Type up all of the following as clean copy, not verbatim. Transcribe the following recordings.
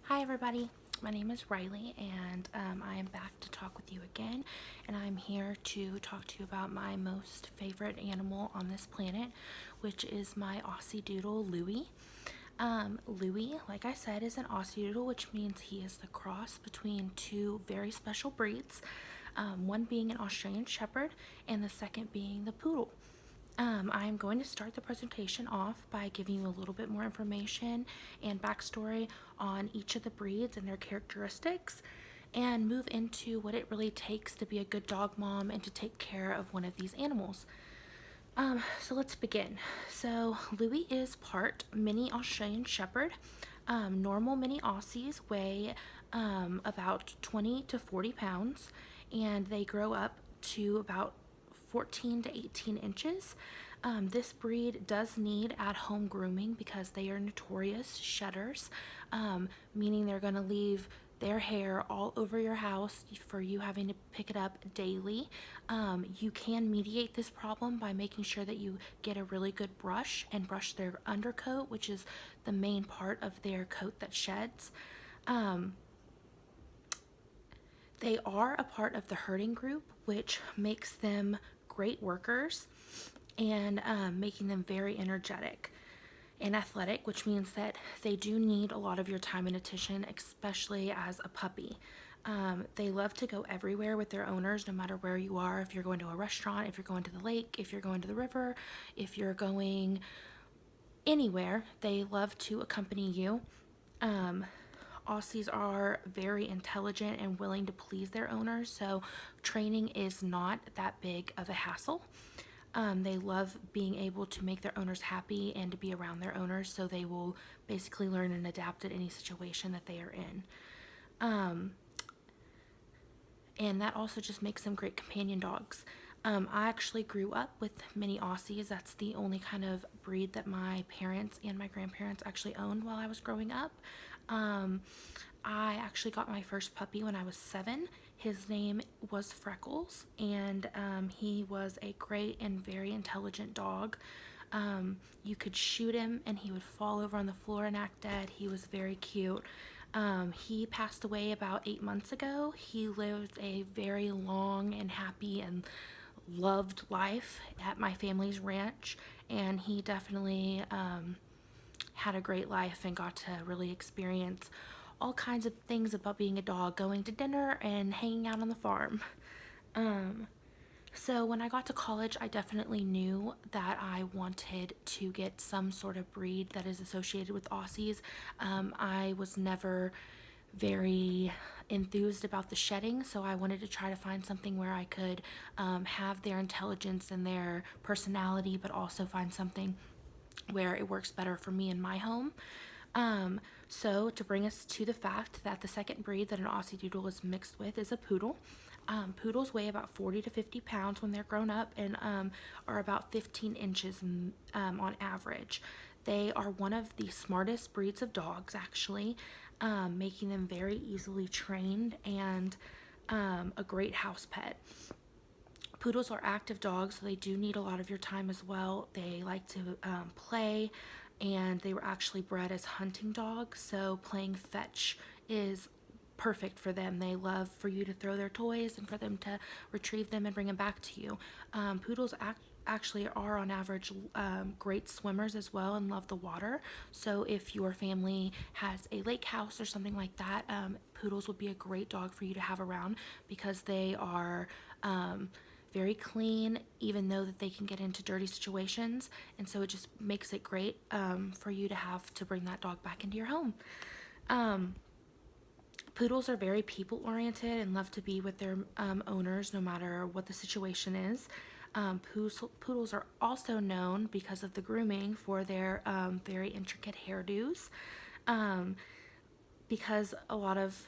Hi everybody, my name is Riley and I am back to talk with you again, and I'm here to talk to you about my most favorite animal on this planet, which is my Aussie Doodle Louie. Louie, like I said, is an Aussie Doodle, which means he is the cross between two very special breeds, one being an Australian Shepherd and the second being the Poodle. I'm going to start the presentation off by giving you a little bit more information and backstory on each of the breeds and their characteristics, and move into what it really takes to be a good dog mom and to take care of one of these animals. So let's begin. So Louie is part mini Australian Shepherd. Normal mini Aussies weigh about 20 to 40 pounds, and they grow up to about 14 to 18 inches. This breed does need at-home grooming because they are notorious shedders, meaning they're going to leave their hair all over your house for you having to pick it up daily. You can mediate this problem by making sure that you get a really good brush and brush their undercoat, which is the main part of their coat that sheds. They are a part of the herding group, which makes them great workers and making them very energetic and athletic, which means that they do need a lot of your time and attention, especially as a puppy. They love to go everywhere with their owners, no matter where you are. If you're going to a restaurant, if you're going to the lake, if you're going to the river, if you're going anywhere, they love to accompany you. Aussies are very intelligent and willing to please their owners, so training is not that big of a hassle. They love being able to make their owners happy and to be around their owners, so they will basically learn and adapt at any situation that they are in. And that also just makes them great companion dogs. I actually grew up with mini Aussies. That's the only kind of breed that my parents and my grandparents actually owned while I was growing up. I actually got my first puppy when I was 7. His name was Freckles, and he was a great and very intelligent dog. You could shoot him and he would fall over on the floor and act dead. He was very cute. He passed away about 8 months ago. He lived a very long and happy and loved life at my family's ranch, and he definitely had a great life and got to really experience all kinds of things about being a dog, going to dinner and hanging out on the farm. So when I got to college, I definitely knew that I wanted to get some sort of breed that is associated with Aussies. I was never very enthused about the shedding, so I wanted to try to find something where I could have their intelligence and their personality, but also find something where it works better for me in my home. So to bring us to the fact that the second breed that an Aussie Doodle is mixed with is a Poodle. Poodles weigh about 40 to 50 pounds when they're grown up, and are about 15 inches on average. They are one of the smartest breeds of dogs, actually, making them very easily trained and a great house pet. Poodles are active dogs, so they do need a lot of your time as well. They like to play, and they were actually bred as hunting dogs, so playing fetch is perfect for them. They love for you to throw their toys and for them to retrieve them and bring them back to you. Poodles actually are on average great swimmers as well and love the water. So if your family has a lake house or something like that, Poodles would be a great dog for you to have around because they are very clean, even though that they can get into dirty situations, and so it just makes it great for you to have to bring that dog back into your home. Poodles are very people-oriented and love to be with their owners no matter what the situation is. Poodles are also known because of the grooming for their very intricate hairdos, because a lot of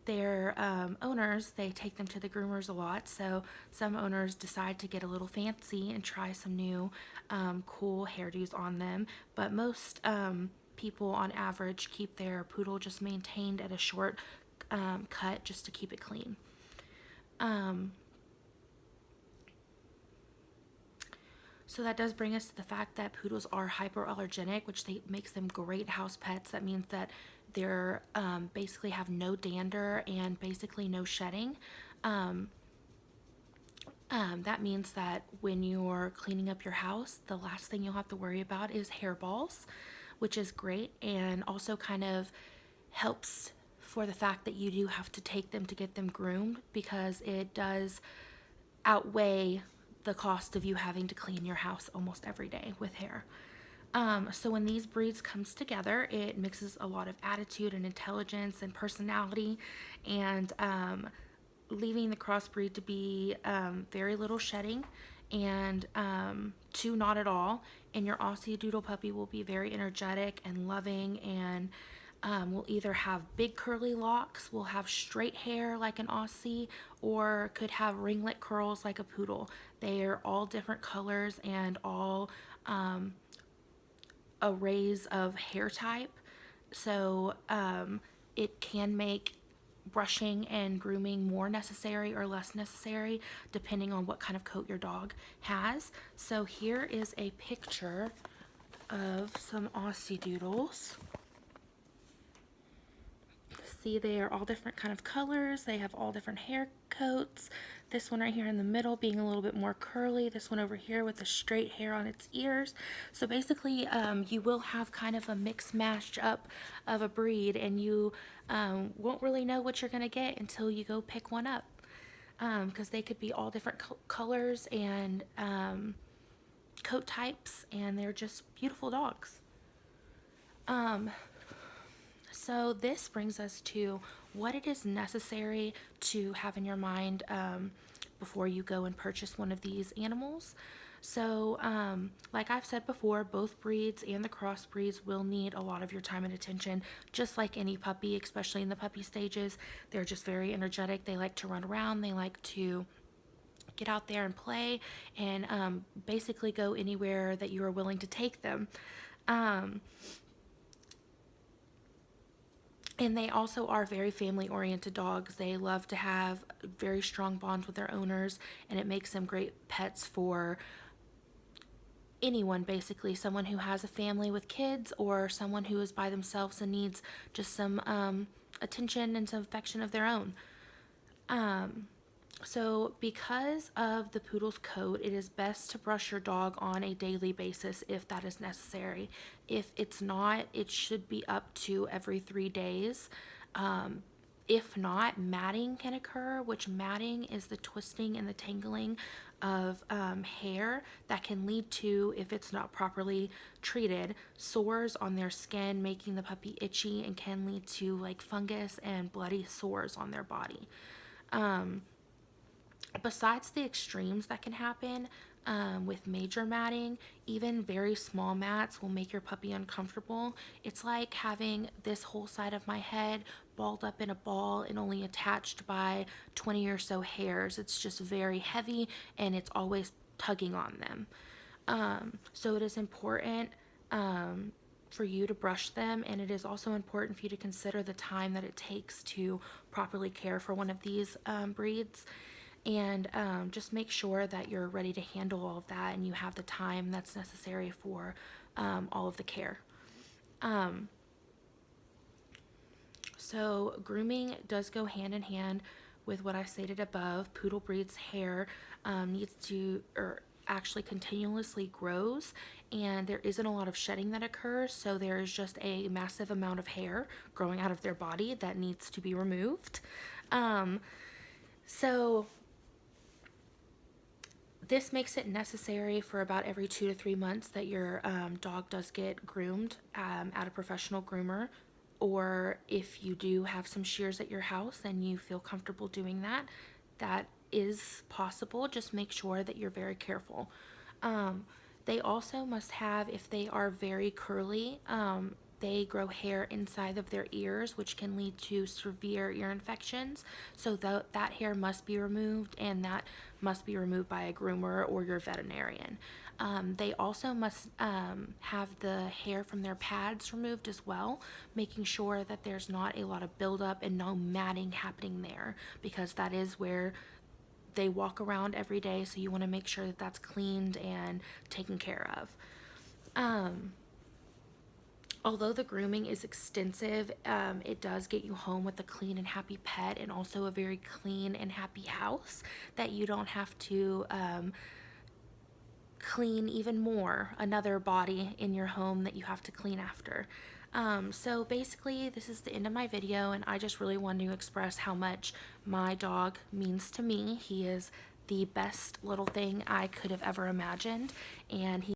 their owners, they take them to the groomers a lot, so some owners decide to get a little fancy and try some new cool hairdos on them, but most people on average keep their poodle just maintained at a short cut just to keep it clean. So that does bring us to the fact that poodles are hypoallergenic, which makes them great house pets. That means that they're basically have no dander and basically no shedding. That means that when you're cleaning up your house, the last thing you'll have to worry about is hairballs, which is great, and also kind of helps for the fact that you do have to take them to get them groomed, because it does outweigh the cost of you having to clean your house almost every day with hair. So when these breeds comes together, it mixes a lot of attitude and intelligence and personality, and leaving the crossbreed to be very little shedding and to not at all. And your Aussie Doodle puppy will be very energetic and loving, and will either have big curly locks, will have straight hair like an Aussie, or could have ringlet curls like a poodle. They are all different colors and all arrays of hair type. So it can make brushing and grooming more necessary or less necessary depending on what kind of coat your dog has. So here is a picture of some Aussie Doodles. See, they are all different kind of colors. They have all different hair coats. This one right here in the middle being a little bit more curly. This one over here with the straight hair on its ears. So basically, you will have kind of a mix mash up of a breed, and you won't really know what you're going to get until you go pick one up, because they could be all different colors and coat types, and they're just beautiful dogs. So this brings us to what it is necessary to have in your mind before you go and purchase one of these animals. So like I've said before, both breeds and the crossbreeds will need a lot of your time and attention, just like any puppy, especially in the puppy stages. They're just very energetic. They like to run around. They like to get out there and play, and basically go anywhere that you are willing to take them. And they also are very family-oriented dogs. They love to have very strong bonds with their owners, and it makes them great pets for anyone, basically. Someone who has a family with kids, or someone who is by themselves and needs just some attention and some affection of their own. So because of the poodle's coat, it is best to brush your dog on a daily basis if that is necessary. If it's not, it should be up to every 3 days. If not, matting can occur, which matting is the twisting and the tangling of hair that can lead to, if it's not properly treated, sores on their skin, making the puppy itchy, and can lead to like fungus and bloody sores on their body. Besides the extremes that can happen with major matting, even very small mats will make your puppy uncomfortable. It's like having this whole side of my head balled up in a ball and only attached by 20 or so hairs. It's just very heavy, and it's always tugging on them. So it is important for you to brush them, and it is also important for you to consider the time that it takes to properly care for one of these breeds. And just make sure that you're ready to handle all of that, and you have the time that's necessary for all of the care. So grooming does go hand in hand with what I stated above. Poodle breed's hair needs to, or actually continuously grows, and there isn't a lot of shedding that occurs, so there's just a massive amount of hair growing out of their body that needs to be removed. So this makes it necessary for about every 2 to 3 months that your dog does get groomed at a professional groomer, or if you do have some shears at your house and you feel comfortable doing that, that is possible. Just make sure that you're very careful. They also must have, if they are very curly, they grow hair inside of their ears, which can lead to severe ear infections. So that hair must be removed, and that must be removed by a groomer or your veterinarian. They also must have the hair from their pads removed as well, making sure that there's not a lot of buildup and no matting happening there, because that is where they walk around every day, so you want to make sure that that's cleaned and taken care of. Although the grooming is extensive, it does get you home with a clean and happy pet, and also a very clean and happy house that you don't have to clean even more, another body in your home that you have to clean after. So basically this is the end of my video, and I just really wanted to express how much my dog means to me. He is the best little thing I could have ever imagined, and he